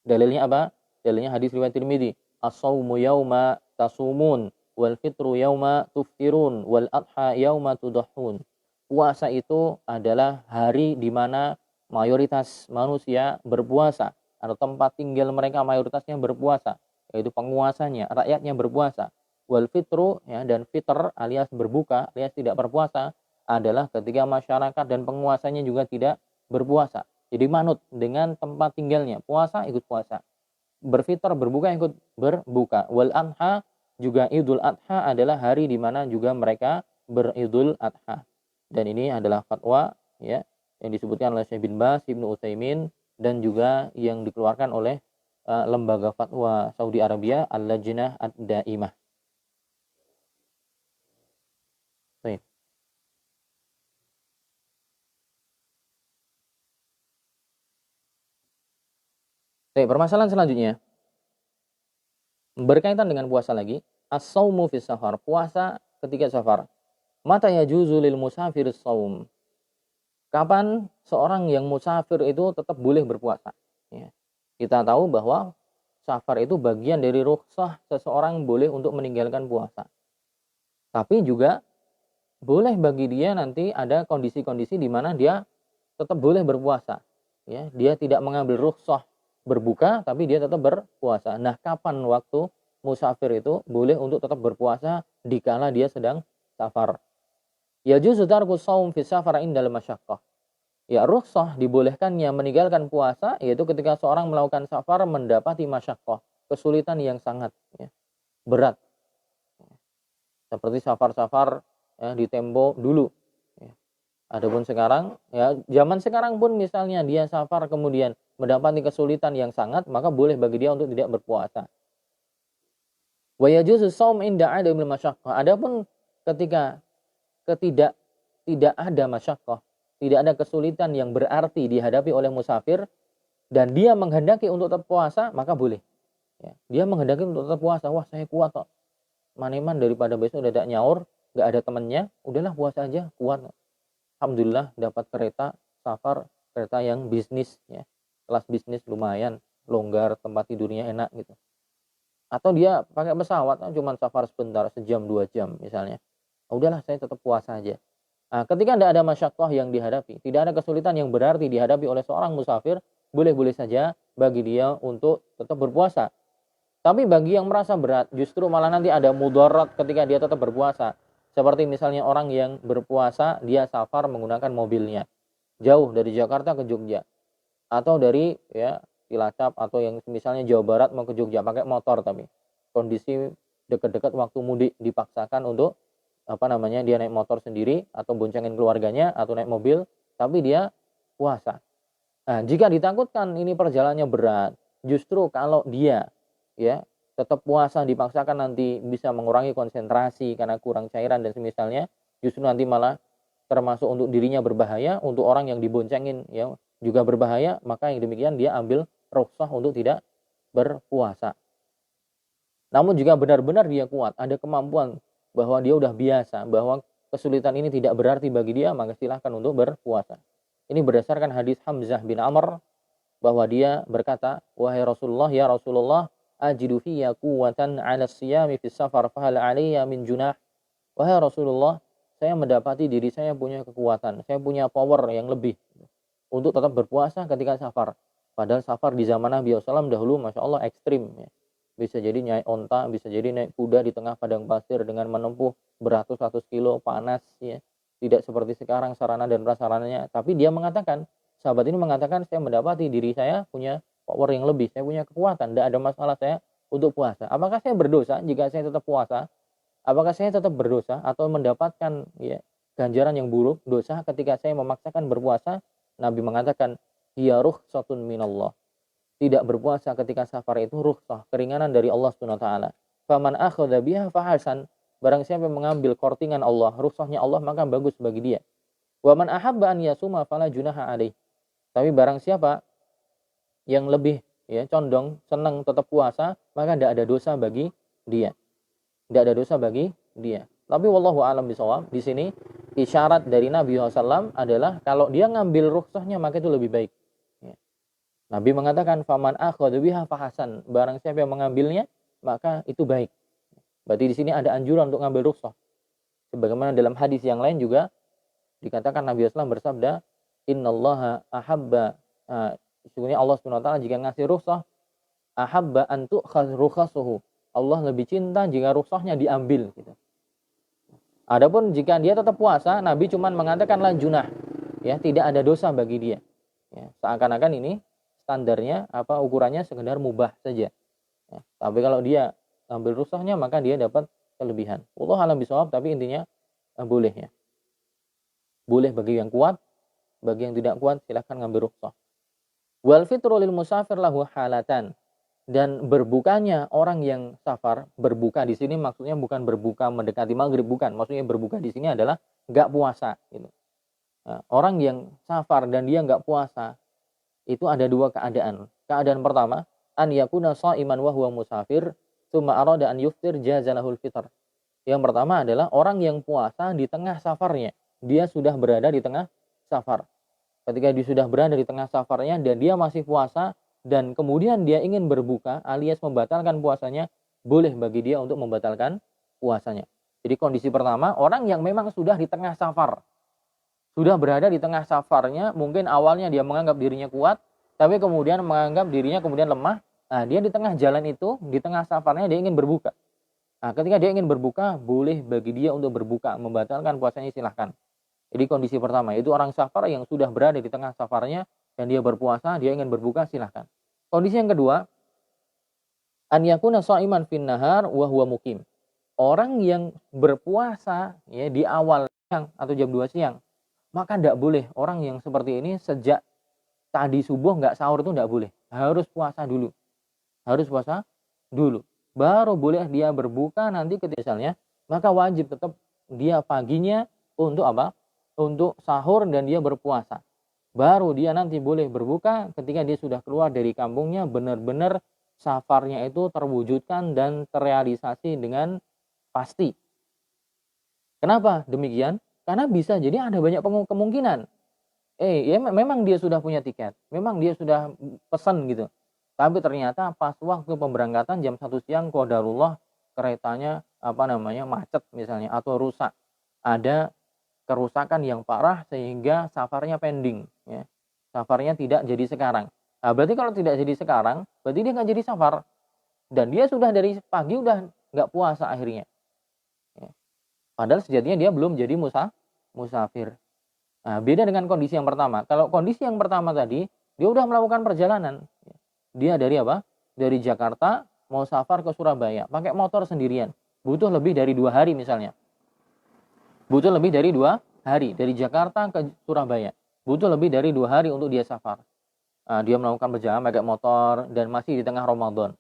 A: Dalilnya apa? Dalilnya hadis riwayat Tirmidzi, as-shaumu yauma tasumun wal fitru yauma tuftirun wal adha yauma tudahhun. Puasa itu adalah hari di mana mayoritas manusia berpuasa, atau tempat tinggal mereka mayoritasnya berpuasa, yaitu penguasanya, rakyatnya berpuasa. Wal fitru ya, dan fitr alias berbuka alias tidak berpuasa adalah ketika masyarakat dan penguasanya juga tidak berpuasa. Jadi manut dengan tempat tinggalnya, puasa ikut puasa, berfitr berbuka ikut berbuka. Wal adha juga Idul Adha adalah hari di mana juga mereka beridul adha. Dan ini adalah fatwa ya yang disebutkan oleh Syekh bin Baz, Ibnu Utsaimin, dan juga yang dikeluarkan oleh lembaga fatwa Saudi Arabia Al-Lajnah Ad-Daimah. Baik, permasalahan selanjutnya berkaitan dengan puasa lagi. As-saumu fis safar, puasa ketika safar. Mata yajuzu lil musafir as-saum. Kapan seorang yang musafir itu tetap boleh berpuasa? Ya. Kita tahu bahwa safar itu bagian dari rukhsah seseorang boleh untuk meninggalkan puasa. Tapi juga boleh bagi dia nanti ada kondisi-kondisi di mana dia tetap boleh berpuasa. Ya, dia tidak mengambil rukhsah berbuka, tapi dia tetap berpuasa. Nah, kapan waktu musafir itu boleh untuk tetap berpuasa dikala dia sedang safar? Yajuzu tarku shaum fi safar indal masyaqqah. Ya, rukhsah dibolehkannya meninggalkan puasa yaitu ketika seorang melakukan safar mendapati masyaqqah, kesulitan yang sangat ya, berat. Seperti safar-safar ya, di tempo dulu. Ya. Adapun sekarang, ya zaman sekarang pun misalnya dia safar kemudian mendapati kesulitan yang sangat, maka boleh bagi dia untuk tidak berpuasa. Wa yajuzu shaum inda adamil masyaqqah. Adapun ketika tidak ada masyaqqah, tidak ada kesulitan yang berarti dihadapi oleh musafir dan dia menghendaki untuk tetap puasa, maka boleh. Ya, dia menghendaki untuk tetap puasa, wah saya kuat kok. Maneman daripada besok udah nyaur, nggak ada temannya, udahlah puasa aja, kuat. Alhamdulillah dapat kereta, safar kereta yang bisnis ya. Kelas bisnis lumayan longgar, tempat tidurnya enak gitu. Atau dia pakai pesawat cuma safar sebentar, sejam 2 jam misalnya. Udahlah saya tetap puasa aja. Nah, ketika tidak ada masyaqqah yang dihadapi, tidak ada kesulitan yang berarti dihadapi oleh seorang musafir, boleh-boleh saja bagi dia untuk tetap berpuasa. Tapi bagi yang merasa berat, justru malah nanti ada mudarat ketika dia tetap berpuasa. Seperti misalnya orang yang berpuasa, dia safar menggunakan mobilnya. Jauh dari Jakarta ke Jogja. Atau dari ya Cilacap atau yang misalnya Jawa Barat mau ke Jogja pakai motor, tapi kondisi dekat-dekat waktu mudik dipaksakan untuk dia naik motor sendiri atau boncengin keluarganya atau naik mobil, tapi dia puasa. Nah, jika ditakutkan ini perjalanannya berat, justru kalau dia ya tetap puasa dipaksakan nanti bisa mengurangi konsentrasi karena kurang cairan dan semisalnya, justru nanti malah termasuk untuk dirinya berbahaya, untuk orang yang diboncengin ya juga berbahaya, maka yang demikian dia ambil rukhsah untuk tidak berpuasa. Namun jika benar-benar dia kuat, ada kemampuan bahwa dia udah biasa, bahwa kesulitan ini tidak berarti bagi dia, maka silahkan untuk berpuasa. Ini berdasarkan hadis Hamzah bin Amr bahwa dia berkata, "Wahai Rasulullah, ya Rasulullah, ajidu fiyya quwwatan 'ala siyami fis safar fahal 'alayya min junah?" Wahai Rasulullah, saya mendapati diri saya punya kekuatan, saya punya power yang lebih untuk tetap berpuasa ketika safar. Padahal safar di zaman Nabi SAW dahulu Masya Allah ekstrim ya. Bisa jadi naik onta, bisa jadi naik kuda di tengah padang pasir dengan menempuh beratus-ratus kilo panas ya. Tidak seperti sekarang sarana dan prasarananya. Tapi dia mengatakan, sahabat ini mengatakan, saya mendapati diri saya punya power yang lebih, saya punya kekuatan, tidak ada masalah saya untuk puasa. Apakah saya berdosa jika saya tetap puasa? Apakah saya tetap berdosa atau mendapatkan ya ganjaran yang buruk, dosa ketika saya memaksakan berpuasa? Nabi mengatakan, hiya rukhsatun minallah. Tidak berpuasa ketika safar itu rukhsah, keringanan dari Allah Subhanahu wa taala. Faman akhadha biha fahasan. Barang siapa yang mengambil kortingan Allah, rukhsahnya Allah, maka bagus bagi dia. Wa man ahabba an yasuma fala junaha alaih. Tapi barang siapa yang lebih ya condong senang tetap puasa, maka tidak ada dosa bagi dia. Tidak ada dosa bagi dia. Tapi wallahu a'lam bishawab, di sini isyarat dari Nabi SAW adalah kalau dia ngambil rukhsahnya maka itu lebih baik. Ya. Nabi mengatakan faman akhadha biha fahasan. Barang siapa yang mengambilnya maka itu baik. Berarti di sini ada anjuran untuk ngambil rukhsah. Sebagaimana dalam hadis yang lain juga dikatakan Nabi SAW bersabda, innallaha ahabba, sesungguhnya Allah SWT jika ngasih rukhsah, ahabba an tu'khadh rukhasuhu. Allah lebih cinta jika rukhsahnya diambil gitu. Adapun jika dia tetap puasa, Nabi cuma mengatakan la junah, ya tidak ada dosa bagi dia. Ya, seakan-akan ini standarnya ukurannya sekedar mubah saja. Ya, tapi kalau dia ambil rukhsahnya maka dia dapat kelebihan. Wallahu a'lam bishawab, tapi intinya boleh ya. Boleh bagi yang kuat, bagi yang tidak kuat silakan ngambil rukhsah. Wal fitru lil musafir lahu halatan. Dan berbukanya orang yang safar, berbuka di sini maksudnya bukan berbuka mendekati maghrib, bukan. Maksudnya berbuka di sini adalah nggak puasa. Gitu. Nah, orang yang safar dan dia nggak puasa, itu ada dua keadaan. Keadaan pertama, an yakuna sha'iman wa huwa musafir, tsumma arada an yuftir jazalahul fitr. Yang pertama adalah orang yang puasa di tengah safarnya. Dia sudah berada di tengah safar. Ketika dia sudah berada di tengah safarnya dan dia masih puasa, dan kemudian dia ingin berbuka alias membatalkan puasanya, boleh bagi dia untuk membatalkan puasanya. Jadi kondisi pertama, orang yang memang sudah di tengah safar. Sudah berada di tengah safarnya, mungkin awalnya dia menganggap dirinya kuat, tapi kemudian menganggap dirinya kemudian lemah. Nah, dia di tengah jalan itu, di tengah safarnya dia ingin berbuka. Nah, ketika dia ingin berbuka, boleh bagi dia untuk berbuka, membatalkan puasanya silahkan. Jadi kondisi pertama, itu orang safar yang sudah berada di tengah safarnya, dan dia berpuasa, dia ingin berbuka, silahkan. Kondisi yang kedua, an yakuna sha'iman fin nahar wa huwa muqim. Orang yang berpuasa ya di awal siang atau jam 2 siang, maka tidak boleh orang yang seperti ini sejak tadi subuh nggak sahur itu tidak boleh. Harus puasa dulu. Harus puasa dulu. Baru boleh dia berbuka nanti ketika misalnya, maka wajib tetap dia paginya untuk apa? Untuk sahur dan dia berpuasa. Baru dia nanti boleh berbuka ketika dia sudah keluar dari kampungnya, benar-benar safarnya itu terwujudkan dan terrealisasi dengan pasti. Kenapa demikian? Karena bisa jadi ada banyak kemungkinan. Ya memang dia sudah punya tiket, memang dia sudah pesan gitu. Tapi ternyata pas waktu pemberangkatan jam 1 siang qadarullah keretanya macet misalnya atau rusak. Ada kerusakan yang parah sehingga safarnya pending ya. Safarnya tidak jadi sekarang. Nah, berarti kalau tidak jadi sekarang, berarti dia nggak jadi safar. Dan dia sudah dari pagi udah nggak puasa akhirnya. Ya. Padahal sejatinya dia belum jadi musafir. Nah, beda dengan kondisi yang pertama. Kalau kondisi yang pertama tadi, dia udah melakukan perjalanan. Dia dari apa? Dari Jakarta mau safar ke Surabaya, pakai motor sendirian. Butuh lebih dari 2 hari misalnya. Butuh lebih dari 2 hari dari Jakarta ke Surabaya. Butuh lebih dari 2 hari untuk dia safar. Nah, dia melakukan perjalanan pakai motor dan masih di tengah Ramadan.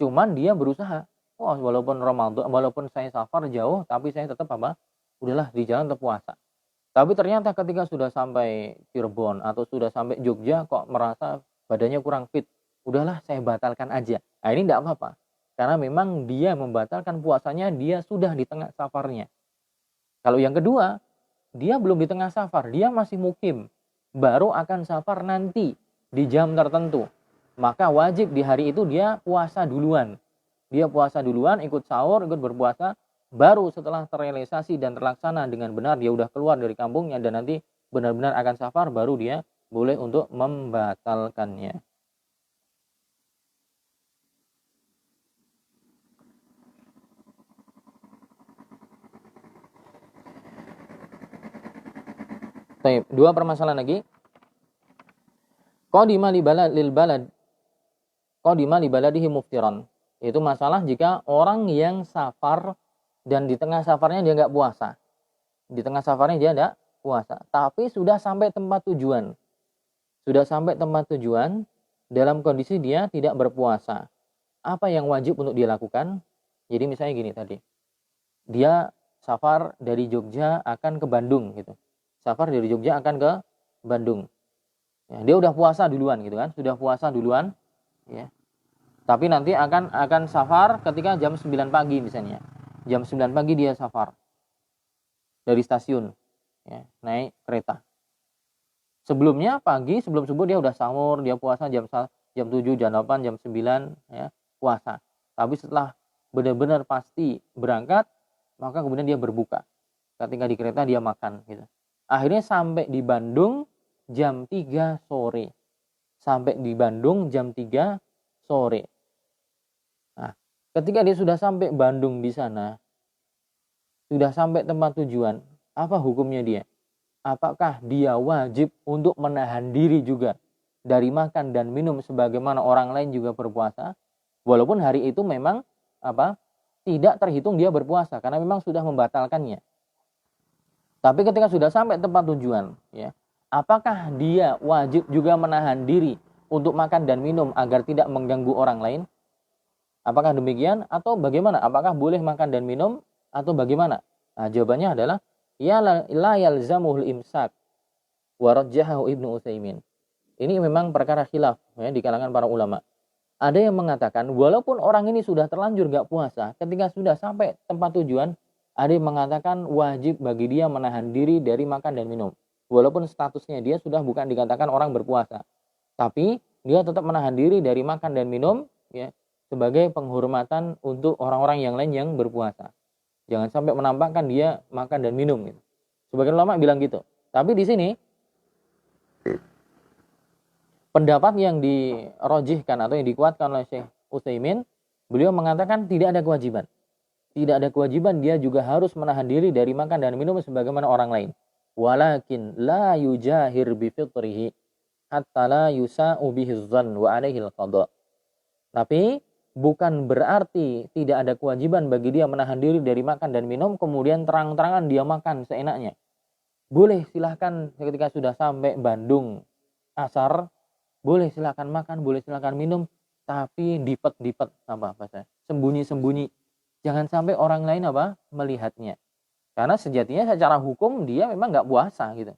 A: Cuman dia berusaha. Walaupun Ramadan, walaupun saya safar jauh, tapi saya tetap udahlah di jalan tetap puasa. Tapi ternyata ketika sudah sampai Cirebon atau sudah sampai Jogja kok merasa badannya kurang fit. Udahlah saya batalkan aja. Nah ini tidak apa-apa. Karena memang dia membatalkan puasanya, dia sudah di tengah safarnya. Kalau yang kedua, dia belum di tengah safar, dia masih mukim. Baru akan safar nanti di jam tertentu. Maka wajib di hari itu dia puasa duluan. Dia puasa duluan, ikut sahur, ikut berpuasa. Baru setelah terrealisasi dan terlaksana dengan benar, dia udah keluar dari kampungnya dan nanti benar-benar akan safar, baru dia boleh untuk membatalkannya. Baik, 2 permasalahan lagi. Qadima li baladihi muftiran. Itu masalah jika orang yang safar dan di tengah safarnya dia nggak puasa. Di tengah safarnya dia nggak puasa. Tapi sudah sampai tempat tujuan. Sudah sampai tempat tujuan dalam kondisi dia tidak berpuasa. Apa yang wajib untuk dia lakukan? Jadi misalnya gini tadi. Dia safar dari Jogja akan ke Bandung gitu. Safar dari Jogja akan ke Bandung. Ya, dia udah puasa duluan gitu kan. Sudah puasa duluan. Ya. Tapi nanti akan safar ketika jam 9 pagi misalnya. Jam 9 pagi dia safar dari stasiun, ya, naik kereta. Sebelumnya pagi, sebelum subuh dia udah sahur, dia puasa jam 7, jam 8, jam 9, ya, puasa. Tapi setelah benar-benar pasti berangkat, maka kemudian dia berbuka. Ketika di kereta dia makan gitu. Akhirnya sampai di Bandung jam 3 sore. Sampai di Bandung jam 3 sore. Nah, ketika dia sudah sampai Bandung di sana, sudah sampai tempat tujuan, apa hukumnya dia? Apakah dia wajib untuk menahan diri juga dari makan dan minum sebagaimana orang lain juga berpuasa? Walaupun hari itu memang tidak terhitung dia berpuasa karena memang sudah membatalkannya. Tapi ketika sudah sampai tempat tujuan, ya, apakah dia wajib juga menahan diri untuk makan dan minum agar tidak mengganggu orang lain? Apakah demikian atau bagaimana? Apakah boleh makan dan minum atau bagaimana? Nah, jawabannya adalah ya la yalzamuhul imsak wa rajjahahu Ibnu Utsaimin. Ini memang perkara khilaf ya, di kalangan para ulama. Ada yang mengatakan walaupun orang ini sudah terlanjur gak puasa, ketika sudah sampai tempat tujuan, ada yang mengatakan wajib bagi dia menahan diri dari makan dan minum. Walaupun statusnya dia sudah bukan dikatakan orang berpuasa. Tapi dia tetap menahan diri dari makan dan minum ya, sebagai penghormatan untuk orang-orang yang lain yang berpuasa. Jangan sampai menampakkan dia makan dan minum gitu. Sebagian ulama bilang gitu. Tapi di sini pendapat yang dirojihkan atau yang dikuatkan oleh Syekh Utsaimin, beliau mengatakan tidak ada kewajiban. Tidak ada kewajiban, dia juga harus menahan diri dari makan dan minum sebagaimana orang lain. Walakin la yujahir bi fitrihi hatta la yusa'u bihi dzan wa alaihi al-qada. Tapi bukan berarti tidak ada kewajiban bagi dia menahan diri dari makan dan minum, kemudian terang-terangan dia makan seenaknya. Boleh silahkan ketika sudah sampai Bandung asar, boleh silahkan makan, boleh silahkan minum, tapi dipet-dipet sembunyi-sembunyi. Jangan sampai orang lain melihatnya. Karena sejatinya secara hukum dia memang nggak puasa gitu.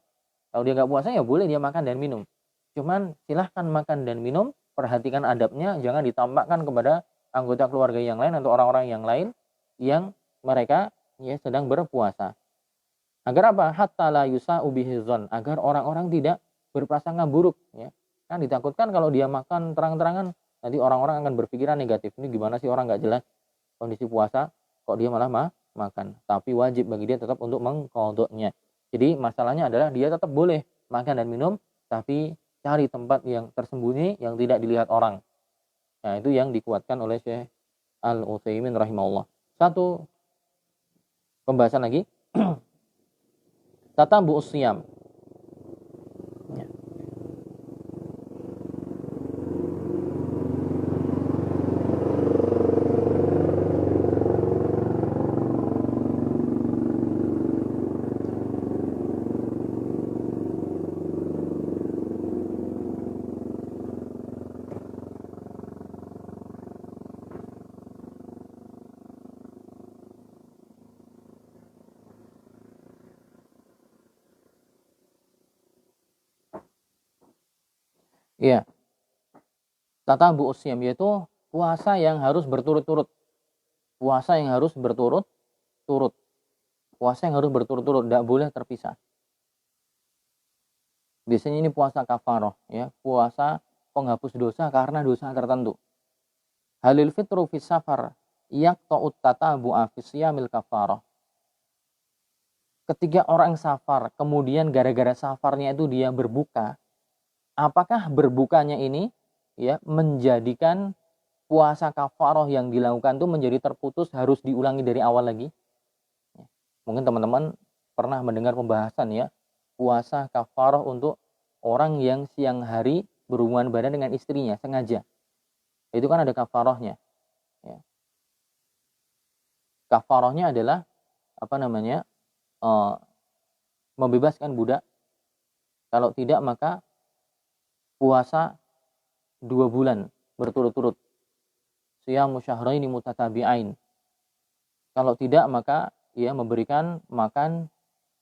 A: Kalau dia nggak puasa ya boleh dia makan dan minum. Cuman silahkan makan dan minum, perhatikan adabnya, jangan ditampakkan kepada anggota keluarga yang lain atau orang-orang yang lain yang mereka sedang berpuasa. Agar apa? Hatta la yusa'u bihi dzan, agar orang-orang tidak berprasangka buruk, ya. Kan ditakutkan kalau dia makan terang-terangan nanti orang-orang akan berpikiran negatif. Ini gimana sih orang nggak jelas kondisi puasa kok dia malah makan. Tapi wajib bagi dia tetap untuk mengqadha'nya. Jadi masalahnya adalah dia tetap boleh makan dan minum, tapi cari tempat yang tersembunyi yang tidak dilihat orang. Nah, itu yang dikuatkan oleh Syekh Al-Utsaimin rahimahullah. Satu pembahasan lagi. Tatabbu'us shiyam. Iya. Tatabbu'us shiyam yaitu puasa yang harus berturut-turut. Puasa yang harus berturut-turut. Puasa yang harus berturut-turut, tidak boleh terpisah. Biasanya ini puasa kafaroh, ya, puasa penghapus dosa karena dosa tertentu. Halil fitru fis safar yaqta'ut tatabu'a fi siyamil kafaroh. Ketika orang safar, kemudian gara-gara safarnya itu dia berbuka, apakah berbukanya ini ya menjadikan puasa kafaroh yang dilakukan itu menjadi terputus, harus diulangi dari awal lagi? Mungkin teman-teman pernah mendengar pembahasan ya, puasa kafaroh untuk orang yang siang hari berhubungan badan dengan istrinya sengaja. Itu kan ada kafarohnya. Ya. Kafarohnya adalah apa namanya? Membebaskan budak. Kalau tidak maka puasa 2 bulan berturut-turut. Siyamu syahraini mutatabi'ain. Kalau tidak maka ya memberikan makan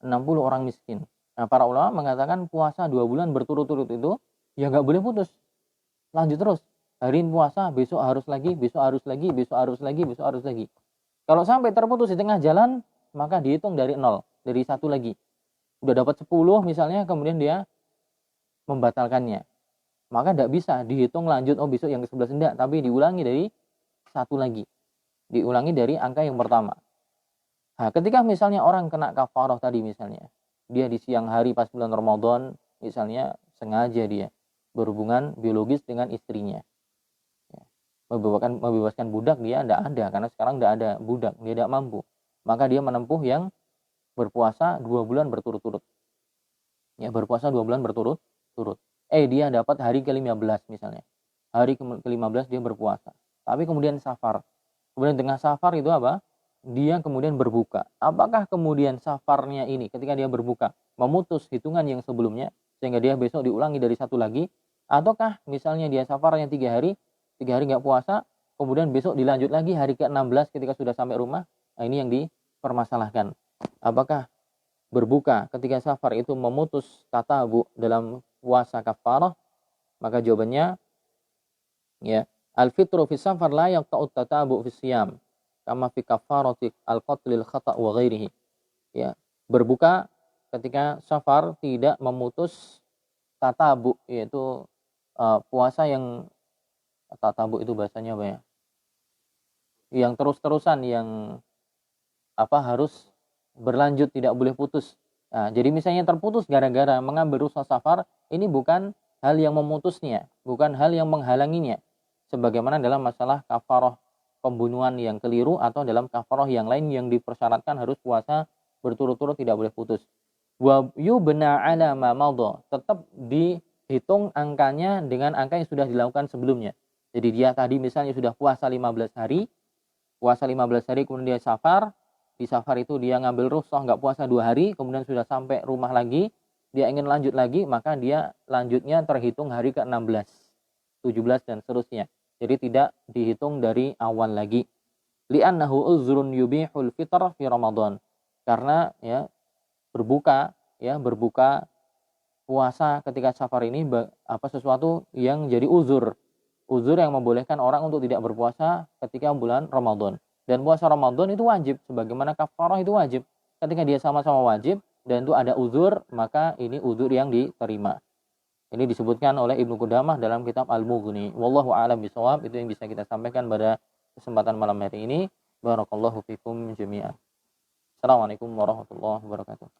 A: 60 orang miskin. Nah, para ulama mengatakan puasa 2 bulan berturut-turut itu ya nggak boleh putus. Lanjut terus. Hari ini puasa, besok harus lagi, besok harus lagi, besok harus lagi, besok harus lagi. Kalau sampai terputus di tengah jalan, maka dihitung dari 0, dari 1 lagi. Udah dapat 10 misalnya, kemudian dia membatalkannya. Maka tidak bisa dihitung lanjut, oh besok yang ke-11 enggak, tapi diulangi dari 1 lagi. Diulangi dari angka yang pertama. Nah, ketika misalnya orang kena kafarah tadi misalnya, dia di siang hari pas bulan Ramadan, misalnya sengaja dia berhubungan biologis dengan istrinya. Ya. Membebaskan budak dia tidak ada, karena sekarang tidak ada budak, dia tidak mampu. Maka dia menempuh yang berpuasa 2 bulan berturut-turut. Ya, berpuasa 2 bulan berturut-turut. Dia dapat hari ke-15 misalnya. Hari ke-15 dia berpuasa. Tapi kemudian safar. Kemudian tengah safar itu apa? Dia kemudian berbuka. Apakah kemudian safarnya ini ketika dia berbuka memutus hitungan yang sebelumnya sehingga dia besok diulangi dari 1 lagi? Ataukah misalnya dia safarnya 3 hari nggak puasa, kemudian besok dilanjut lagi hari ke-16 ketika sudah sampai rumah? Nah, ini yang dipermasalahkan. Apakah berbuka ketika safar itu memutus tatabu dalam puasa kafarah? Maka jawabannya ya, al-fitru fi safar la yaqta'u tatabu fi siyam kama fi kafarati al-qatlil khata' wa ghairihi. Ya, berbuka ketika safar tidak memutus tatabu, yaitu puasa yang tatabu itu bahasanya apa ya? Yang terus-terusan, yang harus berlanjut, tidak boleh putus. Nah, jadi misalnya terputus gara-gara mengambil rukhsah safar, ini bukan hal yang memutusnya, bukan hal yang menghalanginya. Sebagaimana dalam masalah kafarah pembunuhan yang keliru atau dalam kafarah yang lain yang dipersyaratkan harus puasa berturut-turut, tidak boleh putus. Wa yubna ala ma madha, tetap dihitung angkanya dengan angka yang sudah dilakukan sebelumnya. Jadi dia tadi misalnya sudah puasa 15 hari, kemudian dia safar. Di safar itu dia ngambil rukhsah nggak puasa 2 hari, kemudian sudah sampai rumah lagi, dia ingin lanjut lagi, maka dia lanjutnya terhitung hari ke-16, 17 dan seterusnya. Jadi tidak dihitung dari awal lagi. Li'annahu uzrun yubihul fitr fi Ramadan. Karena ya berbuka puasa ketika safar ini sesuatu yang jadi uzur yang membolehkan orang untuk tidak berpuasa ketika bulan Ramadan. Dan puasa Ramadan itu wajib, sebagaimana kafarah itu wajib. Ketika dia sama-sama wajib dan itu ada uzur, maka ini uzur yang diterima. Ini disebutkan oleh Ibnu Qudamah dalam kitab Al-Mughni. Wallahu a'lam bishawab. Itu yang bisa kita sampaikan pada kesempatan malam hari ini. Barakallahu fikum jami'an. Assalamualaikum warahmatullahi wabarakatuh.